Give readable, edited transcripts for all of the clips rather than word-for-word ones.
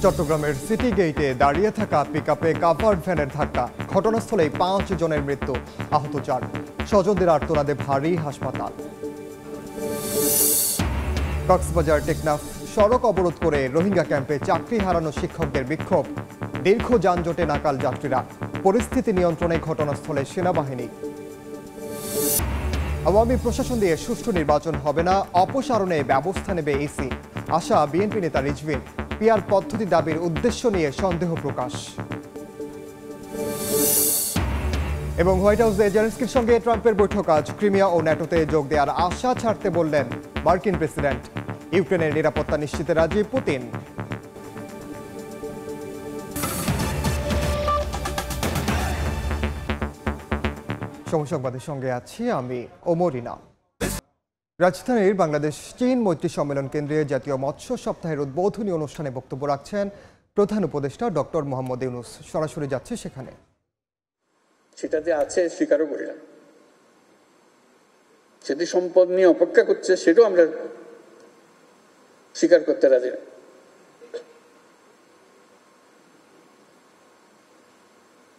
চট্টগ্রামের সিটি গেইটে দাঁড়িয়ে থাকা পিকআপে কাভার্ড ভ্যানের ধাক্কা, ঘটনাস্থলেই 5 জনের মৃত্যু, আহত 4। স্বজনদের আর্তনাদে ভারী হাসপাতাল। কক্সবাজার টেকনাফ সড়ক অবরোধ করে রোহিঙ্গা ক্যাম্পে চাকরি হারানো শিক্ষকদের বিক্ষোভ, দীর্ঘ যানজটে নাকাল যাত্রীরা, পরিস্থিতি নিয়ন্ত্রণে ঘটনাস্থলে সেনাবাহিনী। আওয়ামী প্রশাসন দিয়ে সুষ্ঠু নির্বাচন হবে না, অপসারণে ব্যবস্থা নেবে ইসি, আশা বিএনপি নেতা রিজভীর। পিআর পদ্ধতি দাবির উদ্দেশ্য নিয়ে সন্দেহ প্রকাশ। এবং হোয়াইট হাউসে জেলেনস্কির সঙ্গে ট্রাম্পের বৈঠক আজ, ক্রিমিয়া ও ন্যাটোতে যোগ দেওয়ার আশা ছাড়তে বললেন মার্কিন প্রেসিডেন্ট। ইউক্রেনের নিরাপত্তা নিশ্চিতে রাজি পুতিন। সংবাদের সঙ্গে আছি আমি ওমরিনা। রাজধানীর বাংলাদেশ চীন মৈত্রী সম্মেলন কেন্দ্রে জাতীয় মৎস্য সপ্তাহের উদ্বোধনী অনুষ্ঠানে বক্তব্য রাখছেন প্রধান উপদেষ্টা ডক্টর মোহাম্মদ ইউনূস। সরাসরি যাচ্ছে সেখানে। সেটা যে আছে স্বীকারও করি না, সেটি সম্পদ নিয়ে অপেক্ষা করছে সেটাও আমরা স্বীকার করতে রাজি না।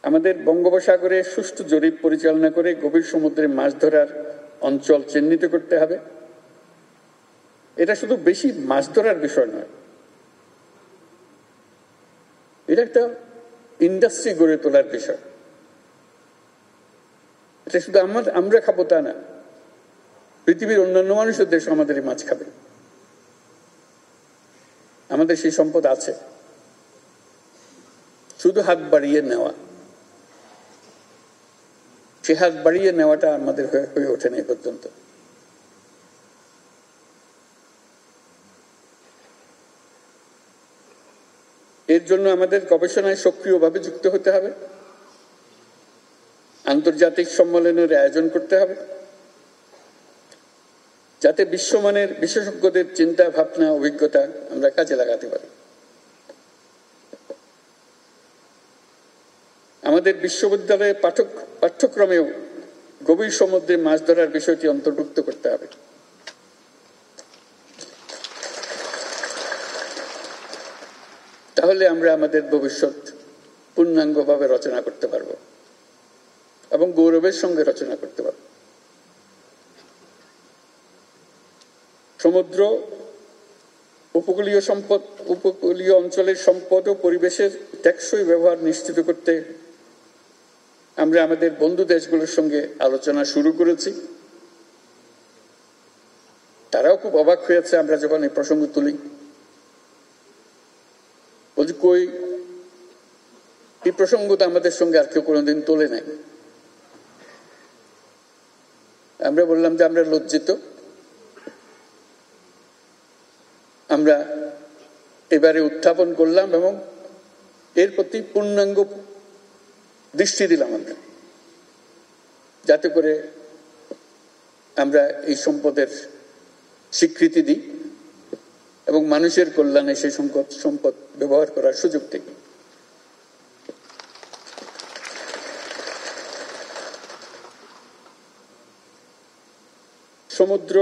আমাদের বঙ্গোপসাগরে সুষ্ঠু জরিপ পরিচালনা করে গভীর সমুদ্রে মাছ ধরার অঞ্চল চিহ্নিত করতে হবে। এটা শুধু বেশি মাছ ধরার বিষয় নয়, এটা একটা ইন্ডাস্ট্রি গড়ে তোলার বিষয়। এটা শুধু আমরা খাবো তা না, পৃথিবীর অন্যান্য মানুষের দেশ আমাদের এই মাছ খাবে। আমাদের সেই সম্পদ আছে, শুধু হাত বাড়িয়ে নেওয়া, সে হাত বাড়িয়ে নেওয়াটা আমাদের হয়ে ওঠেনি এ পর্যন্ত। এর জন্য আমাদের গবেষণায় সক্রিয়ভাবে যুক্ত হতে হবে, আন্তর্জাতিক সম্মেলনের আয়োজন করতে হবে, যাতে বিশ্বমানের বিশেষজ্ঞদের চিন্তা ভাবনা অভিজ্ঞতা আমরা কাজে লাগাতে পারি। আমাদের বিশ্ববিদ্যালয়ের পাঠ্যক্রমেও গভীর সমুদ্রে মাছ ধরার বিষয়টি অন্তর্ভুক্ত করতে হবে। তাহলে আমরা আমাদের ভবিষ্যৎ পূর্ণাঙ্গভাবে রচনা করতে পারব এবং গৌরবের সঙ্গে রচনা করতে পারব। সমুদ্র, উপকূলীয় অঞ্চলের সম্পদ ও পরিবেশের টেকসই ব্যবহার নিশ্চিত করতে আমরা আমাদের বন্ধু দেশগুলোর সঙ্গে আলোচনা শুরু করেছি। তারাও খুব অবাক হয়েছে আমরা যখন এই প্রসঙ্গ তুলি। বলছি, কই এই প্রসঙ্গ তো আমাদের সঙ্গে আর কেউ কোনোদিন তোলে নাই। আমরা বললাম যে আমরা লজ্জিত, আমরা এবারে উত্থাপন করলাম এবং এর প্রতি পূর্ণাঙ্গ দৃষ্টি দিলাম আমরা, যাতে করে আমরা এই সম্পদের স্বীকৃতি দিই এবং মানুষের কল্যাণে সেই সম্পদ ব্যবহার করার সুযোগ দিই। সমুদ্র,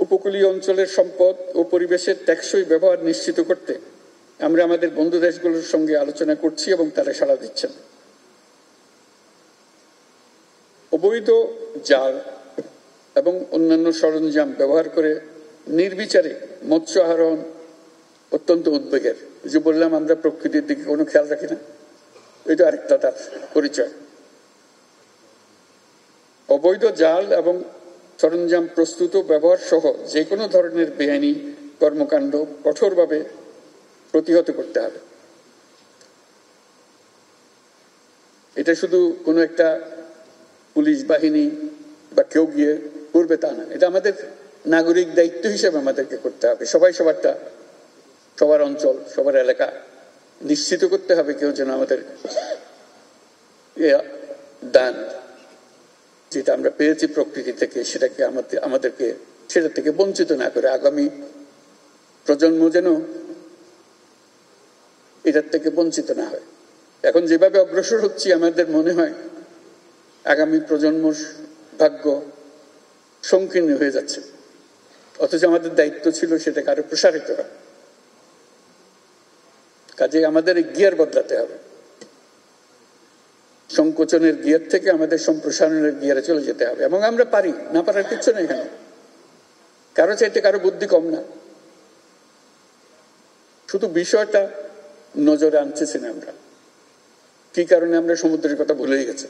উপকূলীয় অঞ্চলের সম্পদ ও পরিবেশের টেকসই ব্যবহার নিশ্চিত করতে আমরা আমাদের বন্ধু দেশগুলোর সঙ্গে আলোচনা করছি এবং তারা সাড়া দিচ্ছেন। অবৈধ জাল এবং অন্যান্য সরঞ্জাম ব্যবহার করে নির্বিচারে মৎস্য আহরণ অত্যন্ত উদ্বেগের। যে বললাম আমরা প্রকৃতির দিকে কোনো খেয়াল রাখি না, এটা আরেকটা তার পরিচয়। অবৈধ জাল এবং সরঞ্জাম প্রস্তুত ব্যবহার সহ যে কোনো ধরনের বেআইনি কর্মকাণ্ড কঠোরভাবে প্রতিহত করতে হবে। এটা শুধু কোনো একটা পুলিশ বাহিনী বা কেউ গিয়ে করবে তা না, এটা আমাদের নাগরিক দায়িত্ব হিসেবে আমাদেরকে করতে হবে। সবাই সবারটা, সবার অঞ্চল, সবার এলাকা নিশ্চিত করতে হবে কেউ যেন আমাদের দান যেটা আমরা পেয়েছি প্রকৃতি থেকে সেটাকে আমাদেরকে সেটা থেকে বঞ্চিত না করে আগামী প্রজন্ম যেন এটার থেকে বঞ্চিত না হয়। এখন যেভাবে অগ্রসর হচ্ছি আমাদের মনে হয় আগামী প্রজন্মর ভাগ্য সংকীর্ণ হয়ে যাচ্ছে, অথচ আমাদের দায়িত্ব ছিল সেটাকে আরো প্রসারিত করা। কাজে আমাদের গিয়ার বদলাতে হবে, সংকোচনের গিয়ার থেকে আমাদের সম্প্রসারণের গিয়ারে চলে যেতে হবে। এবং আমরা পারি, না পারার কিচ্ছু নেই এখানে, কারো চাইতে কারো বুদ্ধি কম না, শুধু বিষয়টা নজরে আনতেছি না আমরা। কি কারণে আমরা সমুদ্রের কথা ভুলেই গেছি।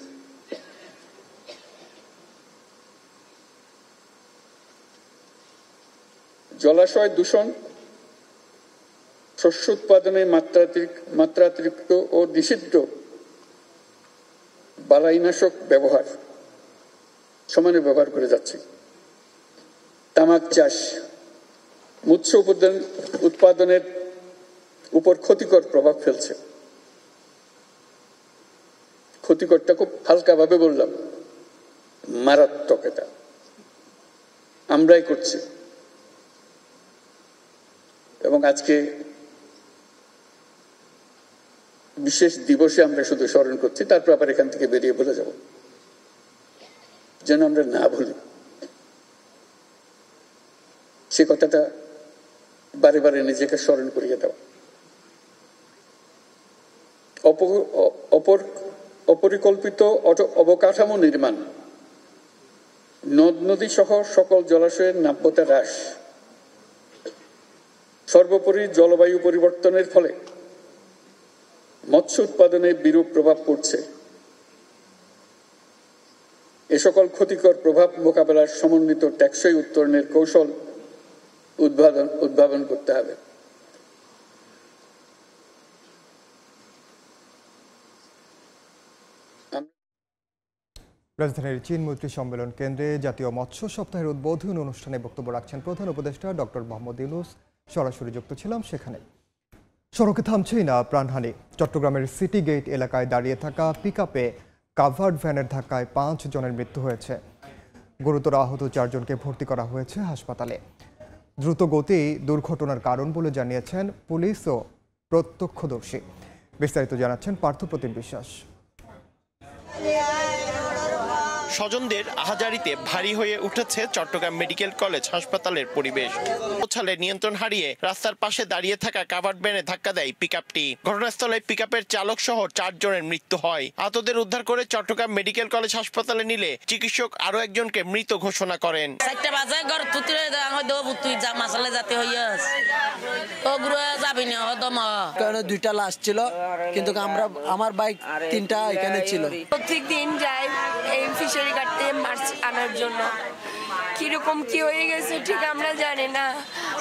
জলাশয় দূষণ, শস্য উৎপাদনে মাত্রাতিরিক্ত ও নিষিদ্ধ বালাইনাশক ব্যবহার সমানে ব্যবহার করে যাচ্ছে। তামাক চাষ, মৎস্য উৎপাদনের উপর ক্ষতিকর প্রভাব ফেলছে। ক্ষতিকরটা খুব হালকাভাবে বললাম, মারাত্মক। এটা আমরাই করছি। এবং আজকে বিশেষ দিবসে আমরা শুধু স্মরণ করছি, তারপর আবার এখান থেকে বেরিয়ে বলে যাব, যেন আমরা না ভুলি। সে কথাটা বারে বারে নিজেকে স্মরণ করিয়ে দেওয়া। অপরিকল্পিত অবকাঠামো নির্মাণ, নদ নদী সহ সকল জলাশয়ের নাব্যতা হ্রাস, সর্বোপরি জলবায়ু পরিবর্তনের ফলে মৎস্য উৎপাদনে বিরূপ প্রভাব পড়ছে। এ সকল ক্ষতিকর প্রভাব মোকাবেলার সমন্বিত টেকসই উত্তরণের কৌশল উদ্ভাবন করতে হবে। রাজধানীর চীন মৈত্রী সম্মেলন কেন্দ্রে জাতীয় মৎস্য সপ্তাহের উদ্বোধন অনুষ্ঠানে বক্তব্য রাখছেন প্রধান উপদেষ্টা ডক্টর মোহাম্মদ ইউনূস। সরাসরি যুক্ত ছিলাম সেখানে। সড়কে থামছেই না প্রাণহানি। চট্টগ্রামের সিটি গেট এলাকায় দাঁড়িয়ে থাকা পিকআপে কাভার্ড ভ্যানের ধাক্কায় 5 জনের মৃত্যু হয়েছে। গুরুতর আহত 4 জনকে ভর্তি করা হয়েছে হাসপাতালে। দ্রুত গতি দুর্ঘটনার কারণ বলে জানিয়েছেন পুলিশ ও প্রত্যক্ষদর্শী। বিস্তারিত জানাচ্ছেন পার্থপ্রতিম বিশ্বাস। স্বজনদের আহাজারিতে ভারী হয়ে উঠেছে চট্টগ্রাম মেডিকেল কলেজ হাসপাতালের পরিবেশ। পৌঁছালে নিয়ন্ত্রণ হারিয়ে রাস্তার পাশে দাঁড়িয়ে থাকা কাভার্ড ভ্যানে ধাক্কা দেয় পিকআপটি। ঘটনাস্থলে পিকআপের চালক সহ 4 জনের মৃত্যু হয়। আহতদের উদ্ধার করে চট্টগ্রাম মেডিকেল কলেজ হাসপাতালে নিলে চিকিৎসক আরো একজনকে মৃত ঘোষণা করেন। দুইটা লাশ ছিল, কিন্তু আমার বাইক 3টা এখানে ছিল। প্রত্যেকদিন যাই এই ফিশারি কাটতে মাছ আনার জন্য। কিরকম কি হয়ে গেছে ঠিক আমরা জানি না,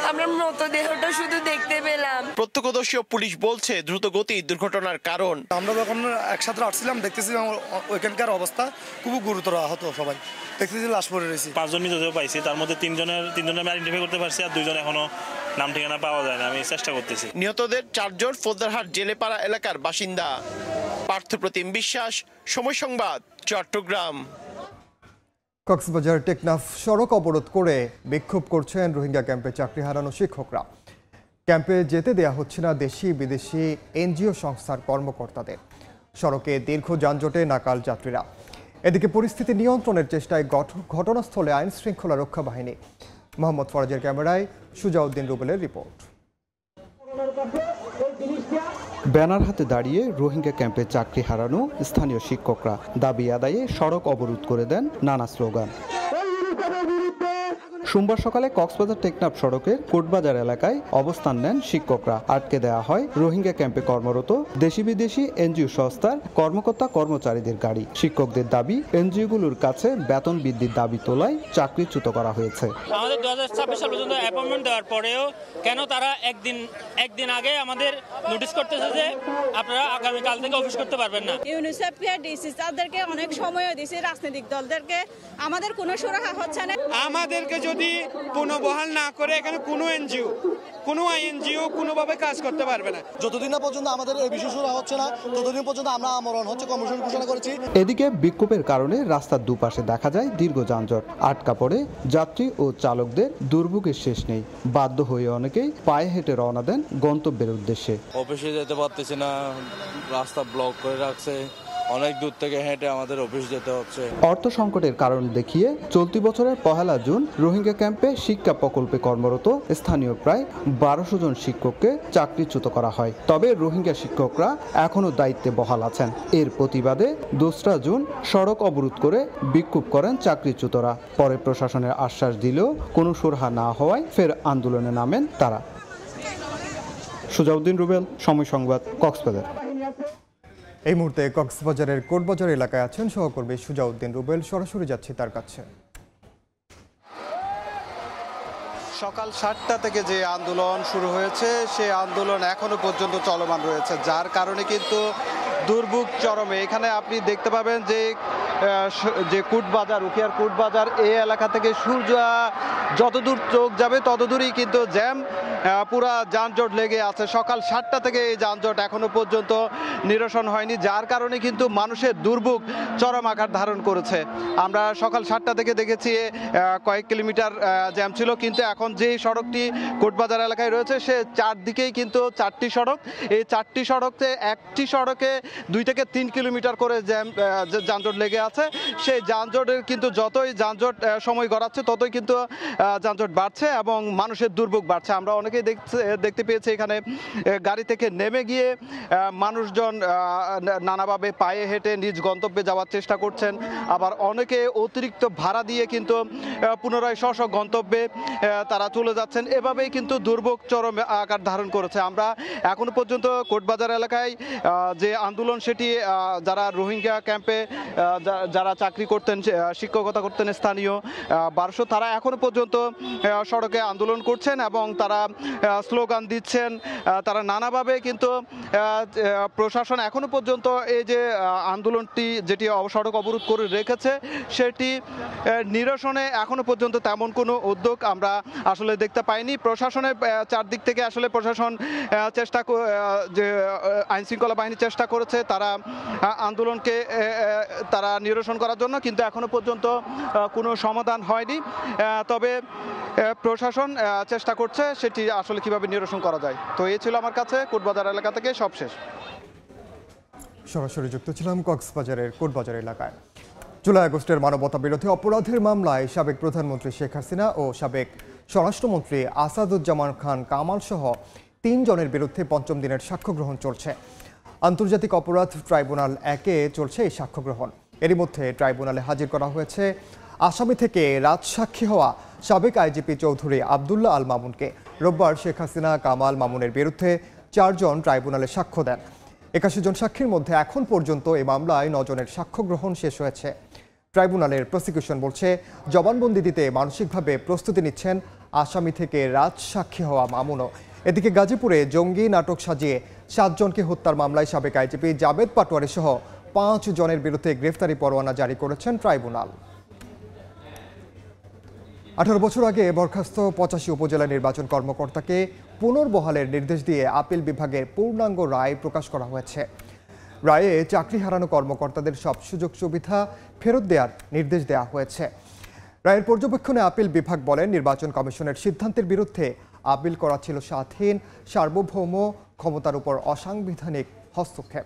আমরা মৃতদেহটা শুধু দেখতে পেলাম। প্রত্যক্ষদর্শী ও পুলিশ বলছে দ্রুত গতি দুর্ঘটনার কারণ। আমরা যখন একসাথে আসছিলাম দেখতেছিলাম ওইখানকার অবস্থা খুব গুরুতর, আহত সবাই দেখতেছি, লাশ পড়ে রয়েছে। 5 জন মৃতদেহ পাইছি, তার মধ্যে 3 জনের আমি আইডেন্টিফাই করতে পারছি, আর 2 জন এখনো নাম ঠিকানা পাওয়া যায় না। আমি চেষ্টা করতেছি। নিহতদের 4 জন ফৌজদারহাট জেলেপাড়া এলাকার বাসিন্দা। পার্থপ্রতিম বিশ্বাস, সময় সংবাদ, চট্টগ্রাম। কক্সবাজার টেকনাফ সড়ক অবরোধ করে বিক্ষোভ করছেন রোহিঙ্গা ক্যাম্পে চাকরি হারানো শিক্ষকরা। ক্যাম্পে যেতে দেয়া হচ্ছে না দেশি বিদেশি এনজিও সংস্থার কর্মকর্তাদের। সড়কে দীর্ঘ যানজটে নাকাল যাত্রীরা। এদিকে পরিস্থিতি নিয়ন্ত্রণের চেষ্টায় ঘটনাস্থলে আইন শৃঙ্খলা রক্ষা বাহিনী। মোহাম্মদ ফরাজের ক্যামেরায় সুজাউদ্দিন রুবেলের রিপোর্ট। ব্যানার হাতে দাঁড়িয়ে রোহিঙ্গা ক্যাম্পে চাকরি হারানো স্থানীয় শিক্ষকরা দাবি আদায়ে সড়ক অবরোধ করে দেন নানা স্লোগান। সোমবার সকালে কক্সবাজার টেকনাফ সড়কের কোটবাজার এলাকায় অবস্থান নেন শিক্ষকরা। আটকে দেওয়া হয় রোহিঙ্গা ক্যাম্পে কর্মরত দেশি বিদেশি এনজিও সংস্থার কর্মকর্তা কর্মচারীদের গাড়ি। শিক্ষকদের দাবি, এনজিওগুলোর কাছে বেতন বৃদ্ধির দাবি তোলায় চাকরিচ্যুত করা হয়েছে। আমাদের 2026 সাল পর্যন্ত অ্যাপয়েন্টমেন্ট দেওয়ার পরেও কেন তারা একদিন আগে আমাদের নোটিশ করতেছে যে আপনারা আগামীকাল থেকে অফিস করতে পারবেন না। ইউনিসেফকে ডিসি তাদেরকে অনেক সময়ও দিয়েছে, রাজনৈতিক দলদেরকে, আমাদের কোনো সুরাহা হচ্ছে না। আমাদেরকে যদি পুনর্বহাল না করে এখানে কোনো এনজিও কোনোভাবে কাজ করতে পারবে না। যতদিন না পর্যন্ত আমাদের এই বিষয় শুরু হচ্ছে না, ততদিন পর্যন্ত আমরা আমরণ হচ্ছে কর্মসূচি ঘোষণা করেছি। এদিকে বিক্ষোভের কারণে রাস্তার দুপাশে দেখা যায় দীর্ঘ যানজট। আটকা পড়ে যাত্রী ও চালকদের দুর্ভোগের শেষ নেই। বাধ্য হয়ে অনেকেই পায়ে হেঁটে রওনা দেন গন্তব্যের উদ্দেশ্যে। অফিসে যেতে পারতেছি না, রাস্তা ব্লক করে রাখছে, অনেক দূর থেকে হেঁটে আমাদের অফিস যেতে হচ্ছে। অর্থ সংকটের কারণ দেখিয়ে চলতি বছরের 1 জুন রোহিঙ্গা ক্যাম্পে শিক্ষা প্রকল্পে কর্মরত স্থানীয় প্রায় 1200 জন শিক্ষককে চাকরিচ্যুত করা হয়। তবে রোহিঙ্গা শিক্ষকরা এখনও দায়িত্বে বহাল আছেন। এর প্রতিবাদে 2 জুন সড়ক অবরোধ করে বিক্ষোভ করেন চাকরিচ্যুতরা। পরে প্রশাসনের আশ্বাস দিলেও কোনো সুরাহা না হওয়ায় ফের আন্দোলনে নামেন তারা। সুজাউদ্দিন রুবেল, সময় সংবাদ, কক্সবাজার। এই মুহূর্তে কক্সবাজারের কোটবাজার এলাকায় আছেন সহকর্মী সুজাউদ্দিন রুবেল, সরাসরি যাচ্ছি তার কাছে। সকাল 7টা থেকে যে আন্দোলন শুরু হয়েছে সেই আন্দোলন এখনো পর্যন্ত চলমান রয়েছে, যার কারণে কিন্তু দুর্ভোগ চরমে। এখানে আপনি দেখতে পাবেন যে কুটবাজার, উখিয়ার কুটবাজার এই এলাকা থেকে সূর্য যতদূর চোখ যাবে ততদূরই কিন্তু জ্যাম, পুরা যানজট লেগে আছে। সকাল 7টা থেকে এই যানজট এখনো পর্যন্ত নিরসন হয়নি, যার কারণে কিন্তু মানুষের দুর্ভোগ চরম আকার ধারণ করেছে। আমরা সকাল 7টা থেকে দেখেছি কয়েক কিলোমিটার জ্যাম ছিল, কিন্তু এখন যে সড়কটি কোটবাজার এলাকায় রয়েছে সে চারদিকেই কিন্তু 4টি সড়ক। এই 4টি সড়কে একটি সড়কে 2 থেকে 3 কিলোমিটার করে যানজট লেগে আছে। সেই যানজটের কিন্তু যতই যানজট সময় গড়াচ্ছে ততই কিন্তু যানজট বাড়ছে এবং মানুষের দুর্ভোগ বাড়ছে। আমরা অনেকেই দেখতে পেয়েছি এখানে গাড়ি থেকে নেমে গিয়ে মানুষজন নানাভাবে পায়ে হেঁটে নিজ গন্তব্যে যাওয়ার চেষ্টা করছেন, আবার অনেকে অতিরিক্ত ভাড়া দিয়ে কিন্তু পুনরায় স্ব গন্তব্যে তারা চলে যাচ্ছেন। এভাবেই কিন্তু দুর্ভোগ চরম আকার ধারণ করেছে। আমরা এখনো পর্যন্ত কোটবাজার এলাকায় যে আন্দোলন সেটি যারা রোহিঙ্গা ক্যাম্পে যারা চাকরি করতেন, শিক্ষকতা করতেন স্থানীয় 1200, তারা এখনো পর্যন্ত সড়কে আন্দোলন করছেন এবং তারা স্লোগান দিচ্ছেন। তারা নানাভাবে কিন্তু প্রশাসন এখনো পর্যন্ত এই যে আন্দোলনটি যেটি সড়ক অবরোধ করে রেখেছে সেটি নিরসনে এখনো পর্যন্ত তেমন কোনো উদ্যোগ আমরা আসলে দেখতে পাইনি। প্রশাসনের চারদিক থেকে আসলে প্রশাসন যে আইন শৃঙ্খলা বাহিনী চেষ্টা করেছে তারা আন্দোলনকে তারা নিরসন করার জন্য, কিন্তু এখনো পর্যন্ত কোনো সমাধান হয়নি। তবে প্রশাসন চেষ্টা করছে সেটি আসলে কিভাবে নিরসন করা যায়। তো এই ছিল আমার কাছে কোটবাজার এলাকা থেকে সবশেষ। সরাসরি যুক্ত ছিলাম কক্সবাজারের কোটবাজার এলাকায়। জুলাই আগস্টের মানবতা বিরোধী অপরাধের মামলায় সাবেক প্রধানমন্ত্রী শেখ হাসিনা ও সাবেক স্বরাষ্ট্রমন্ত্রী আসাদুজ্জামান খান কামাল সহ 3 জনের বিরুদ্ধে 5ম দিনের সাক্ষ্য গ্রহণ চলছে। আন্তর্জাতিক অপরাধ ট্রাইব্যুনাল 1-এ চলছে এই সাক্ষ্য গ্রহণ। এরই মধ্যে ট্রাইব্যুনালে হাজির করা হয়েছে আসামি থেকে রাজসাক্ষী হওয়া সাবেক আইজিপি চৌধুরী আবদুল্লাহ আল মামুনকে। রোববার শেখ হাসিনা, কামাল, মামুনের বিরুদ্ধে 4 জন ট্রাইব্যুনালে সাক্ষ্য দেন। 81 জন সাক্ষীর মধ্যে এখন পর্যন্ত এই মামলায় 9 জনের সাক্ষ্য গ্রহণ শেষ হয়েছে। ট্রাইব্যুনালের প্রসিকিউশন বলছে জবানবন্দি দিতে মানসিকভাবে প্রস্তুতি নিচ্ছেন আসামি থেকে রাজসাক্ষী হওয়া মামুনও। এদিকে গাজীপুরে জঙ্গি নাটক সাজিয়ে 7 জনকে হত্যার মামলায় সাবেক আইজিপি জাবেদ পাটোয়ারি সহ 5 জনের বিরুদ্ধে গ্রেফতারি পরোয়ানা জারি করেছেন ট্রাইব্যুনাল। 18 বছর আগে বরখাস্ত 85 উপজেলা নির্বাচন কর্মকর্তাকে পুনর্বহালের নির্দেশ দিয়ে আপিল বিভাগের পূর্ণাঙ্গ রায় প্রকাশ করা হয়েছে। রায়ে চাকরি হারানো কর্মকর্তাদের সব সুযোগ সুবিধা ফেরত দেওয়ার নির্দেশ দেওয়া হয়েছে। রায়ের পর্যবেক্ষণে আপিল বিভাগ বলেন, নির্বাচন কমিশনের সিদ্ধান্তের বিরুদ্ধে আপিল করা ছিল স্বাধীন, সার্বভৌম ক্ষমতার উপর অসাংবিধানিক হস্তক্ষেপ।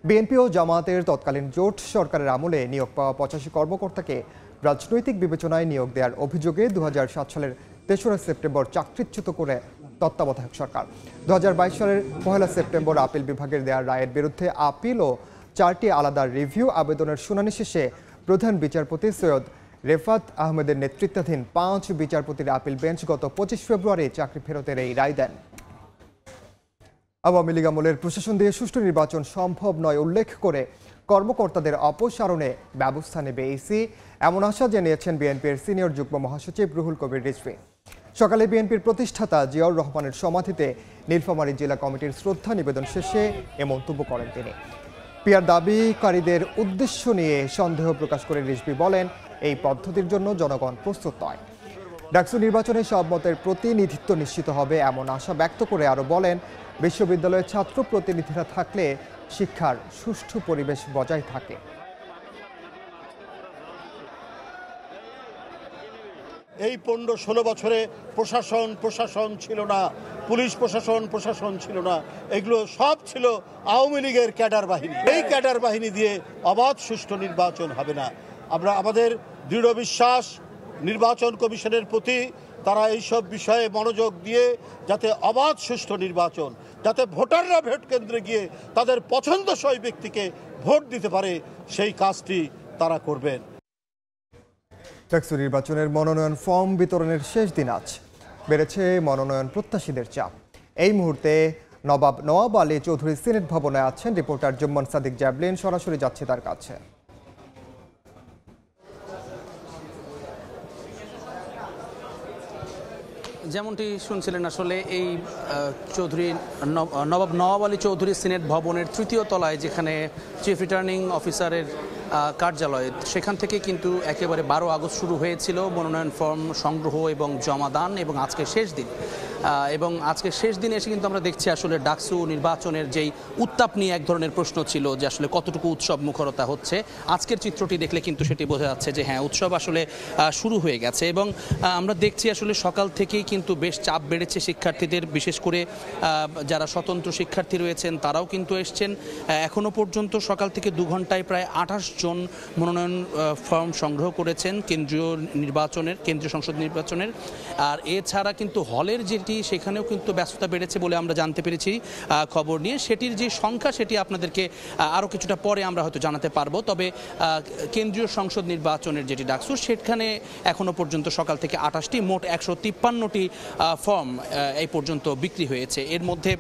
বিএনপি ও জামায়াতের তৎকালীন জোট সরকারের আমলে নিয়োগ পাওয়া 85 কর্মকর্তাকে রাজনৈতিক বিবেচনায় নিয়োগ দেওয়ার অভিযোগে 2007 সালের 3রা সেপ্টেম্বর চাকরিচ্যুত করে তত্ত্বাবধায়ক সরকার। 2022 সালের 1 সেপ্টেম্বর আপিল বিভাগের দেওয়া রায়ের বিরুদ্ধে আপিল ও 4টি আলাদা রিভিউ আবেদনের শুনানি শেষে প্রধান বিচারপতি সৈয়দ রেফাত আহমেদের নেতৃত্বাধীন 5 বিচারপতির আপিল বেঞ্চ গত 25 ফেব্রুয়ারি চাকরি ফেরতের এই রায় দেন। আওয়ামী লীগ আমলের প্রশাসন দিয়ে সুষ্ঠু নির্বাচন সম্ভব নয় উল্লেখ করে কর্মকর্তাদের অপসারণে ব্যবস্থা নেবে ইসি, এমন আশা জানিয়েছেন বিএনপির সিনিয়র যুগ্ম মহাসচিব রুহুল কবির রিজভী। সকালে বিএনপির প্রতিষ্ঠাতা জিয়াউর রহমানের সমাধিতে নীলফামারী জেলা কমিটির শ্রদ্ধা নিবেদন শেষে এ মন্তব্য করেন তিনি। পিআর দাবিকারীদের উদ্দেশ্য নিয়ে সন্দেহ প্রকাশ করে রিজভী বলেন, এই পদ্ধতির জন্য জনগণ প্রস্তুত নয়। ডাকসু নির্বাচনে সব মতের প্রতিনিধিত্ব নিশ্চিত হবে এমন আশা ব্যক্ত করে আরও বলেন, বিশ্ববিদ্যালয়ের ছাত্র প্রতিনিধিরা থাকলে শিক্ষার সুষ্ঠু পরিবেশ বজায় থাকে। এই 15-16 বছরে প্রশাসন ছিল না, পুলিশ প্রশাসন ছিল না, এগুলো সব ছিল আওয়ামী লীগের ক্যাডার বাহিনী। এই ক্যাডার বাহিনী দিয়ে অবাধ সুষ্ঠু নির্বাচন হবে না। আমাদের দৃঢ় বিশ্বাস নির্বাচন কমিশনের প্রতি, তারা এইসব বিষয়ে মনোযোগ দিয়ে যাতে অবাধ সুষ্ঠু নির্বাচন, যাতে ভোটাররা ভোট কেন্দ্রে গিয়ে তাদের পছন্দসই ব্যক্তিকে ভোট দিতে পারে, সেই কাজটি তারা করবেন। ডাকসু নির্বাচনের মনোনয়ন ফর্ম বিতরণের শেষ দিন আজ। বেড়েছে মনোনয়ন প্রত্যাশীদের চাপ। এই মুহূর্তে নওয়াব আলী চৌধুরী সিনেট ভবনে আছেন রিপোর্টার জুম্মন সাদিক জ্যাবলিন, সরাসরি যাচ্ছে তার কাছে। যেমনটি শুনছিলেন, আসলে এই নওয়াব আলী চৌধুরী সিনেট ভবনের তৃতীয় তলায়, যেখানে চিফ রিটার্নিং অফিসারের কার্যালয়, সেখান থেকে কিন্তু একেবারে 12 আগস্ট শুরু হয়েছিল মনোনয়ন ফর্ম সংগ্রহ এবং জমাদান, এবং আজকে শেষ দিন। এবং আজকে শেষ দিনে এসে কিন্তু আমরা দেখছি আসলে ডাকসু নির্বাচনের যেই উত্তাপ নিয়ে এক ধরনের প্রশ্ন ছিল যে আসলে কতটুকু উৎসব মুখরতা হচ্ছে। আজকের চিত্রটি দেখলে কিন্তু সেটি বোঝা যাচ্ছে যে হ্যাঁ, উৎসব আসলে শুরু হয়ে গেছে। এবং আমরা দেখছি আসলে সকাল থেকেই কিন্তু বেশ চাপ বেড়েছে শিক্ষার্থীদের, বিশেষ করে যারা স্বতন্ত্র শিক্ষার্থী রয়েছেন তারাও কিন্তু এসছেন। এখনও পর্যন্ত সকাল থেকে 2 ঘন্টায় প্রায় 28 জন মনোনয়ন ফর্ম সংগ্রহ করেছেন কেন্দ্রীয় সংসদ নির্বাচনের। আর এছাড়া কিন্তু হলের যেটি, সেখানেও কিন্তু ব্যস্ততা বেড়েছে বলে আমরা জানতে পেরেছি খবর নিয়ে। সেটির যে সংখ্যা সেটি আপনাদেরকে আরও কিছুটা পরে আমরা হয়তো জানাতে পারবো। তবে কেন্দ্রীয় সংসদ নির্বাচনের যেটি ডাকসু, সেখানে এখনও পর্যন্ত সকাল থেকে 28টি, মোট 153টি ফর্ম এই পর্যন্ত বিক্রি হয়েছে। এর মধ্যে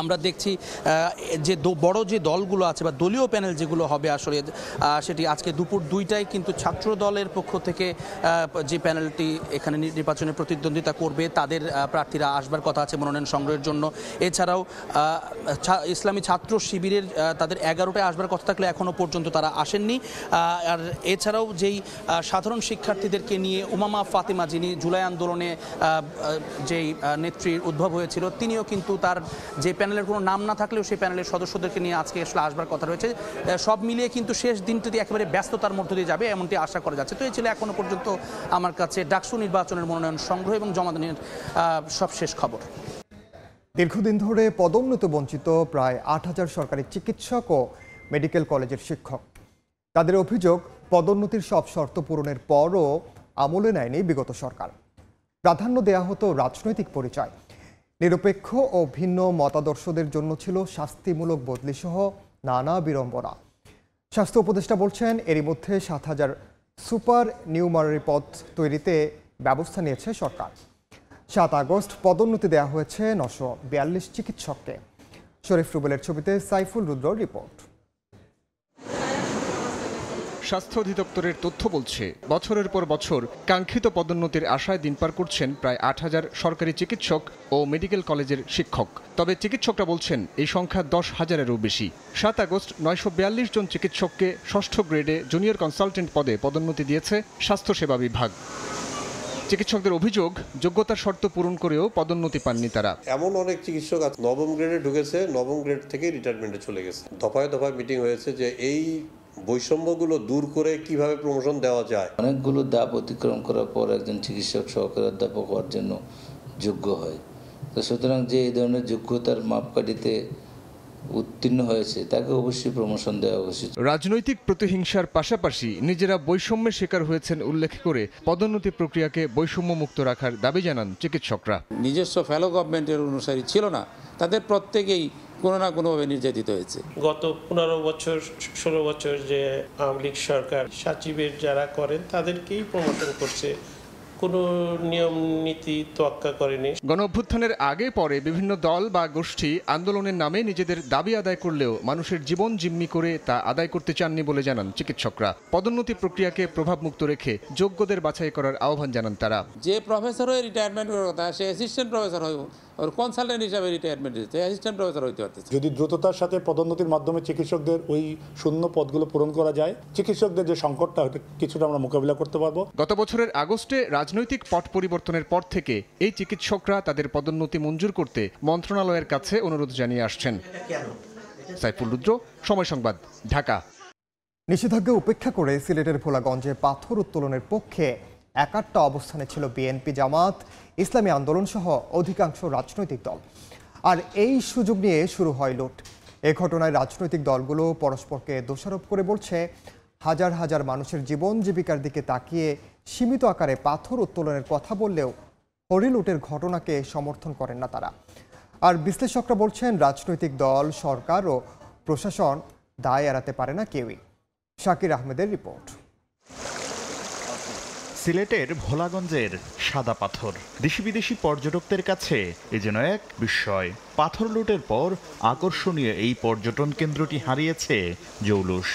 আমরা দেখছি যে বড় যে দলগুলো আছে বা দলীয় প্যানেল যেগুলো হবে আসলে, সেটি আজকে দুপুর 2টায় কিন্তু ছাত্র দলের পক্ষ থেকে যে প্যানেলটি এখানে নির্বাচনে প্রতিদ্বন্দ্বিতা করবে তাদের প্রার্থীরা আসবার কথা আছে মনোনয়ন সংগ্রহের জন্য। এছাড়াও ইসলামী ছাত্র শিবিরের তাদের 11টায় আসবার কথা থাকলে এখনও পর্যন্ত তারা আসেননি। আর এছাড়াও যেই সাধারণ শিক্ষার্থীদেরকে নিয়ে উমামা ফাতিমা, যিনি জুলাই আন্দোলনে যেই নেত্রীর উদ্ভব হয়েছিল, তিনিও কিন্তু তার যে প্যানেলের কোনো নাম না থাকলেও সেই প্যানেলের সদস্যদেরকে নিয়ে আজকে আসলে আসবার কথা রয়েছে। সব মিলিয়ে কিন্তু শেষ দিনটি একেবারে ব্যস্ততার মধ্য দিয়ে যাবে এমনটি আশা করা যাচ্ছে। তো এই ছিল এখনো পর্যন্ত আমার কাছে ডাকসু নির্বাচনের মনোনয়ন সংগ্রহ এবং জমাদানের সবশেষ খবর। দীর্ঘদিন ধরে পদোন্নতি বঞ্চিত প্রায় 8000 সরকারি চিকিৎসক ও মেডিকেল কলেজের শিক্ষক। তাদের অভিযোগ, পদোন্নতির সব শর্ত পূরণের পরও আমলে নেয়নি বিগত সরকার। প্রাধান্য দেয়া হতো রাজনৈতিক পরিচয়। নিরপেক্ষ ও ভিন্ন মতাদর্শদের জন্য ছিল শাস্তিমূলক বদলিসহ নানা বিড়ম্বনা। স্বাস্থ্য উপদেষ্টা বলছেন, এরই মধ্যে 7000 সুপার নিউমারি পদ তৈরিতে ব্যবস্থা নিয়েছে সরকার। 7 আগস্ট পদোন্নতি দেওয়া হয়েছে 942 চিকিৎসককে। শরীফ রুবেলের ছবিতে সাইফুল রুদ্রর রিপোর্ট। স্বাস্থ্য অধিদপ্তরের তথ্য বলছে, বছরের পর বছর কাঙ্ক্ষিত পদোন্নতির আশায় দিন পার করছেন প্রায় 8000 সরকারি চিকিৎসক ও মেডিকেল কলেজের শিক্ষক। তবে চিকিৎসকরা বলছেন এই সংখ্যা 10,000-এরও বেশি। 7 আগস্ট 942 জন চিকিৎসককে 6ষ্ঠ গ্রেডে জুনিয়র কনসালটেন্ট পদে পদোন্নতি দিয়েছে স্বাস্থ্যসেবা বিভাগ। চিকিৎসকদের অভিযোগ, যোগ্যতার শর্ত পূরণ করেও পদোন্নতি পাননি তারা। এমন অনেক চিকিৎসক আছে 9ম গ্রেডে ঢুকেছে, 9ম গ্রেড থেকে রিটায়ারমেন্টে চলে গেছে। দফায় দফায় মিটিং হয়েছে যে এই বৈষম্যগুলো দূর করে কিভাবে প্রমোশন দেওয়া যায়। অনেকগুলো ধাপ অতিক্রম করার পর একজন চিকিৎসক সহকারী অধ্যাপক হওয়ার জন্য যোগ্য হয়। তো সুতরাং যে এই ধরনের যোগ্যতার মাপকাঠিতে উত্তীর্ণ হয়েছে তাকে অবশ্যই প্রমোশন দেওয়া উচিত। রাজনৈতিক প্রতিহিংসার পাশাপাশি নিজেরা বৈষম্যের শিকার হয়েছেন উল্লেখ করে পদোন্নতি প্রক্রিয়াকে বৈষম্য মুক্ত রাখার দাবি জানান চিকিৎসকরা। নিজস্ব ফেলো গভর্নমেন্টের অনুসারী ছিল না, তাদের প্রত্যেকেই কোনো না কোনোভাবে নির্যাতিত হয়েছে। গত 15 বছর 16 বছর যে আওয়ামী লীগ সরকার সচিবের যারা করেন তাদেরকেই প্রমোশন করছে, কোনো নিয়ম নীতি তোয়াক্কা করেনি। গণঅভ্যুত্থানের আগে পরে বিভিন্ন দল বা গোষ্ঠী আন্দোলনের নামে নিজেদের দাবি আদায় করলেও মানুষের জীবন জিম্মি করে তা আদায় করতে চাননি বলে জানান চিকিৎসকরা। পদোন্নতি প্রক্রিয়াকে প্রভাবমুক্ত রেখে যোগ্যদের বাছাই করার আহ্বান জানান তারা। যে প্রফেসর হয়ে রিটায়ারমেন্ট করার কথা, সে অ্যাসিস্ট্যান্ট প্রফেসর হয়ে ওর কনসালটেন্ট হিসাবে রিটায়ারমেন্ট দিতে, অ্যাসিস্ট্যান্ট প্রফেসর হইতে পারতেছে। যদি দ্রুততার সাথে পদোন্নতির মাধ্যমে চিকিৎসকদের ওই শূন্য পদগুলো পূরণ করা যায়, চিকিৎসকদের যে সংকটটা কিছুটা আমরা মোকাবিলা করতে পারবো। গত বছরের আগস্টে রাজনৈতিক পট পরিবর্তনের পর থেকে এই চিকিৎসকরা তাদের পদোন্নতি মঞ্জুর করতে মন্ত্রণালয়ের কাছে অনুরোধ জানিয়ে আসছেন। সাইফুল রুদ্র, সময় সংবাদ, ঢাকা। নিষেধাজ্ঞা উপেক্ষা করে সিলেটের ভোলাগঞ্জে পাথর উত্তোলনের পক্ষে একাট্টা অবস্থানে ছিল বিএনপি, জামাত, ইসলামী আন্দোলন সহ অধিকাংশ রাজনৈতিক দল। আর এই সুযোগ নিয়ে শুরু হয় লুট। এ ঘটনায় রাজনৈতিক দলগুলো পরস্পরকে দোষারোপ করে বলছে, হাজার হাজার মানুষের জীবন জীবিকার দিকে তাকিয়ে সীমিত আকারে পাথর উত্তোলনের কথা বললেও হরিলুটের ঘটনাকে সমর্থন করেন না তারা। আর বিশ্লেষকরা বলছেন, রাজনৈতিক দল, সরকার ও প্রশাসন দায় এড়াতে পারে না কেউই। শাকির আহমেদের রিপোর্ট। সিলেটের ভোলাগঞ্জের সাদা পাথর দেশি বিদেশি পর্যটকদের কাছে এ যেন এক বিস্ময়। পাথর লুটের পর আকর্ষণীয় এই পর্যটন কেন্দ্রটি হারিয়েছে জৌলুস।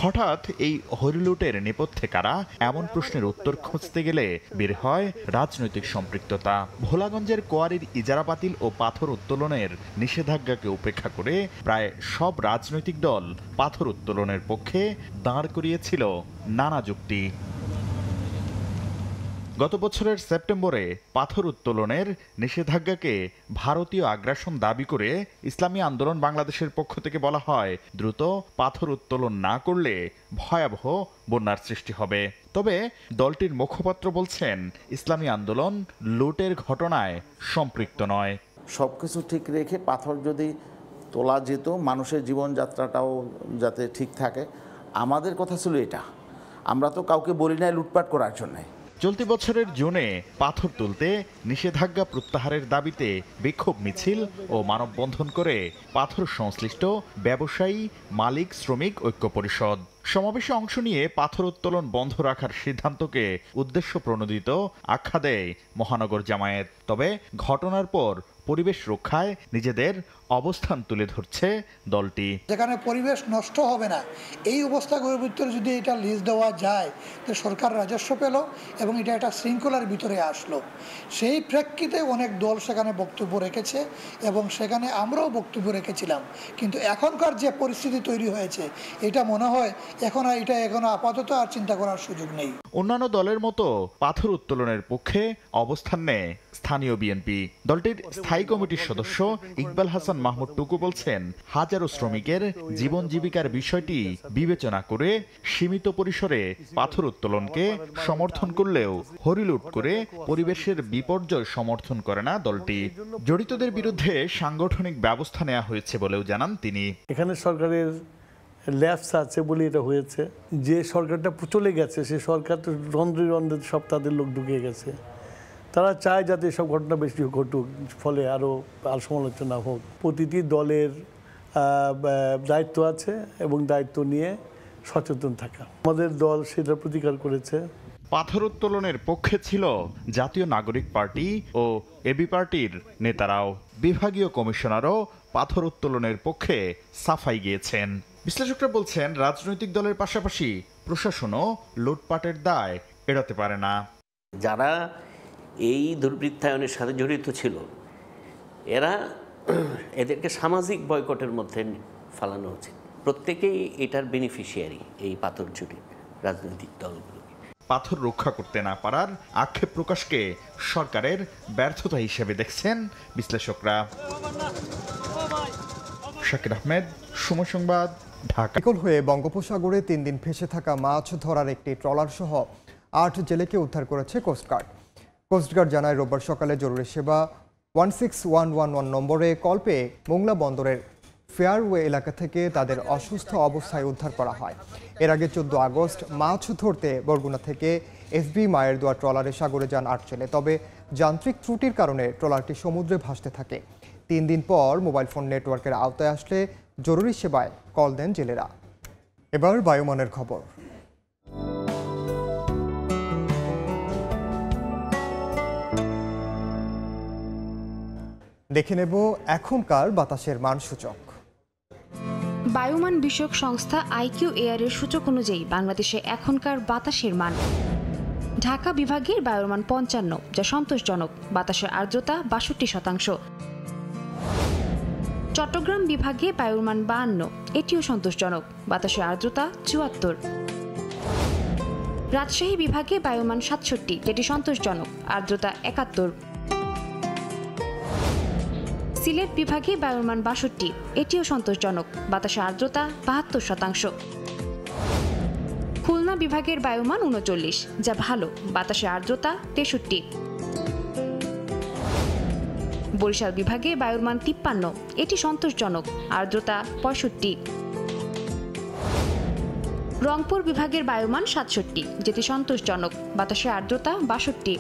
হঠাৎ এই হরিলুটের নেপথ্যে কারা, এমন প্রশ্নের উত্তর খুঁজতে গেলে বের হয় রাজনৈতিক সম্পৃক্ততা। ভোলাগঞ্জের কোয়ারির ইজারা বাতিল ও পাথর উত্তোলনের নিষেধাজ্ঞাকে উপেক্ষা করে প্রায় সব রাজনৈতিক দল পাথর উত্তোলনের পক্ষে দাঁড় করিয়েছিল নানা যুক্তি। গত বছরের সেপ্টেম্বরে পাথর উত্তোলনের নিষেধাজ্ঞাকে ভারতীয় আগ্রাসন দাবি করে ইসলামী আন্দোলন বাংলাদেশের পক্ষ থেকে বলা হয়, দ্রুত পাথর উত্তোলন না করলে ভয়াবহ বন্যার সৃষ্টি হবে। তবে দলটির মুখপাত্র বলছেন, ইসলামী আন্দোলন লুটের ঘটনায় সম্পৃক্ত নয়। সবকিছু ঠিক রেখে পাথর যদি তোলা যেত, মানুষের জীবনযাত্রাটাও যাতে ঠিক থাকে, আমাদের কথা ছিল এটা। আমরা তো কাউকে বলি নাই লুটপাট করার জন্য। চলতি বছরের জুনে পাথর তুলতে নিষেধাজ্ঞা প্রত্যাহারের দাবিতে বিক্ষোভ মিছিল ও মানববন্ধন করে পাথর সংশ্লিষ্ট ব্যবসায়ী, মালিক, শ্রমিক ঐক্য পরিষদ। সমাবেশে অংশ নিয়ে পাথর উত্তোলন বন্ধ রাখার সিদ্ধান্তকে উদ্দেশ্য প্রণোদিত আখ্যা দেয় মহানগর জামায়াত। তবে ঘটনার পর পরিবেশ রক্ষায় নিজেদের অবস্থান তুলে ধরছে দলটি। যেখানে পরিবেশ নষ্ট হবে না, এই অবস্থাগুলোর ভিতরে যদি এটা লিজ দেওয়া যায়, তো সরকার রাজস্ব পেল এবং এটা একটা শৃঙ্খলার ভিতরে আসলো। সেই প্রেক্ষিতে অনেক দল সেখানে বক্তব্য রেখেছে এবং সেখানে আমরাও বক্তব্য রেখেছিলাম। কিন্তু এখনকার যে পরিস্থিতি তৈরি হয়েছে, এটা মনে হয় এখন আপাতত আর চিন্তা করার সুযোগ নেই। অন্যান্য দলের মতো পাথর উত্তোলনের পক্ষে অবস্থান নেয় স্থানীয় বিএনপি। দলটির স্থায়ী কমিটির সদস্য ইকবাল হাসান মাহমুদ টুকু বলছেন, হাজারো শ্রমিকের জীবন জীবিকার বিষয়টি বিবেচনা করে সীমিত পরিসরে পাথর উত্তোলনকে সমর্থন করলেও হরিলুট করে পরিবেশের বিপর্যয় সমর্থন করে না দলটি। জড়িতদের বিরুদ্ধে সাংগঠনিক ব্যবস্থা নেওয়া হয়েছে বলেও জানান তিনি। এখানে সরকারের ল্যাপস আছে বলে এটা হয়েছে। যে সরকারটা চলে গেছে, সেই সরকার তো রন্ধ্রে রন্ধ্রে সব তাদের লোক ঢুকে গেছে। তারা চায় যাতে এসব ঘটনা বেশি ঘটুক, ফলে আরও সমালোচনা হোক। প্রতিটি দলের দায়িত্ব আছে এবং দায়িত্ব নিয়ে সচেতন থাকা। আমাদের দল সেটা প্রতিকার করেছে। পাথর উত্তোলনের পক্ষে ছিল জাতীয় নাগরিক পার্টি ও এবি পার্টির নেতারাও। বিভাগীয় কমিশনারও পাথর উত্তোলনের পক্ষে সাফাই গিয়েছেন। বিশ্লেষকরা বলছেন, রাজনৈতিক দলের পাশাপাশি প্রশাসনও লুটপাটের দায় এড়াতে পারে না। যারা এই দুর্বৃত্তায়নের সাথে জড়িত ছিল, এদেরকে সামাজিক বয়কটের মধ্যে ফেলানো উচিত। প্রত্যেকেই এটার বেনিফিশিয়ারি, এই পাথর চুরির রাজনৈতিক দলগুলো। পাথর রক্ষা করতে না পারার আক্ষেপ প্রকাশকে সরকারের ব্যর্থতা হিসেবে দেখছেন বিশ্লেষকরা। শাকির আহমেদ, সময় সংবাদ, ঢাকা। বিকল হয়ে বঙ্গোপসাগরে 3 দিন ভেসে থাকা মাছ ধরার একটি ট্রলার সহ 8 জেলেকে উদ্ধার করেছে কোস্টগার্ড। কোস্টগার্ড জানায়, রোববার সকালে জরুরি সেবা 16111 নম্বরে কল পেয়ে মোংলা বন্দরের ফেয়ারওয়ে এলাকা থেকে তাদের অসুস্থ অবস্থায় উদ্ধার করা হয়। এর আগে 14 আগস্ট মাছ ধরতে বরগুনা থেকে এফবি মায়ের দোয়া ট্রলারে সাগরে যান 8 জেলে। তবে যান্ত্রিক ত্রুটির কারণে ট্রলারটি সমুদ্রে ভাসতে থাকে। 3 দিন পর মোবাইল ফোন নেটওয়ার্কের আওতায় আসলে জরুরি সেবায় কল দেন জেলেরা। এবার বায়ুমানের খবর। দেখে নেব এখনকার বাতাসের মান সূচক। বায়ুমান বিষয়ক সংস্থা আইকিউ এয়ারের সূচক অনুযায়ী বাংলাদেশে এখনকার বাতাসের মান: ঢাকা বিভাগের বায়ুর মান 55, যা সন্তোষজনক, বাতাসের আর্দ্রতা 62%। চট্টগ্রাম বিভাগে বায়ুর মান 52, এটিও সন্তোষজনক, বাতাসের আর্দ্রতা 74। রাজশাহী বিভাগে বায়ুমান 67, যেটি সন্তোষজনক, আর্দ্রতা 71। সিলেট বিভাগে বায়ুর মান 62, এটিও সন্তোষজনক, বাতাসের আর্দ্রতা 72%। খুলনা খুলনা বিভাগের বায়ুমান ৩৯, যা ভালো, বাতাসে আর্দ্রতা ৬৩। বরিশাল বিভাগে বায়ুর মান ৫৩, এটি সন্তোষজনক, আর্দ্রতা ৬৫। রংপুর বিভাগের বায়ুমান ৬৭, যেটি সন্তোষজনক, বাতাসে আর্দ্রতা ৬২।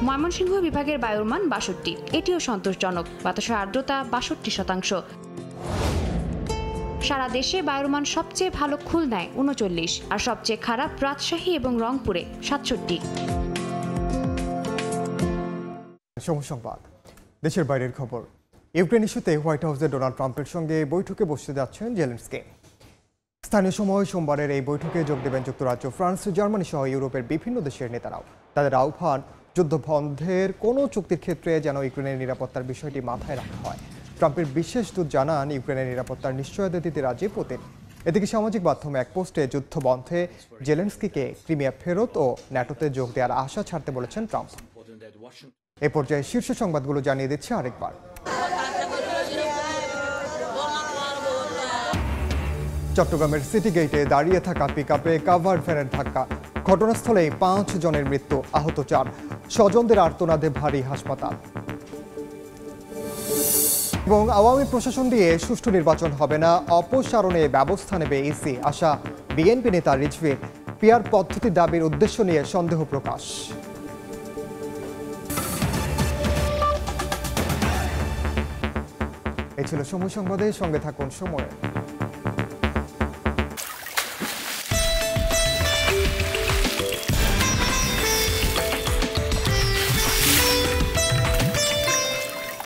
ময়মনসিংহ বিভাগের বায়ুর মান ৬২, এটিও সন্তোষজনক, বাতাসে আর্দ্রতা ৬২%। সারা দেশে বায়ুর মান সবচেয়ে ভালো খুলনায় ৩৯ আর সবচেয়ে খারাপ রাজশাহী এবং রংপুরে ৬৭। সংবাদ দেশের বাইরের খবর। ইউক্রেন ইস্যুতে হোয়াইট হাউসে ডোনাল্ড ট্রাম্পের সঙ্গে বৈঠকে বসতে যাচ্ছেন জেলেনস্কি। স্থানীয় সময় সোমবারের এই বৈঠকে যোগ দেবেন যুক্তরাজ্য, ফ্রান্স, জার্মানি সহ ইউরোপের বিভিন্ন দেশের নেতারাও। তাদের আহ্বান, যুদ্ধবন্ধের কোনো চুক্তির ক্ষেত্রে যেন ইউক্রেনের নিরাপত্তার বিষয়টি মাথায় রাখা হয়। ট্রাম্পের বিশেষ দূত জানান, ইউক্রেনের নিরাপত্তার নিশ্চয়তা দিতে রাজি পুতিন। এদিকে সামাজিক মাধ্যমে এক পোস্টে যুদ্ধবন্ধে জেলেনস্কিকে ক্রিমিয়া ফেরত ও ন্যাটোতে যোগ দেওয়ার আশা ছাড়তে বলেছেন ট্রাম্প। এ পর্যায়ে শীর্ষ সংবাদগুলো জানিয়ে দিচ্ছে আরেকবার। চট্টগ্রামের সিটি গেটে দাঁড়িয়ে থাকা পিকআপে কাভার্ড ভ্যানের ধাক্কা, ঘটনাস্থলেই ৫ জনের মৃত্যু, আহত ৪। স্বজনদের আর্তনাদে ভারী হাসপাতাল। এবং আওয়ামী প্রশাসন দিয়ে সুষ্ঠু নির্বাচন হবে না, অপসারণে ব্যবস্থা নেবে ইসি, আশা বিএনপি নেতা রিজভীর। পিআর পদ্ধতি দাবির উদ্দেশ্য নিয়ে সন্দেহ প্রকাশ। এই ছিল সময় সংবাদে, সঙ্গে থাকুন সময়।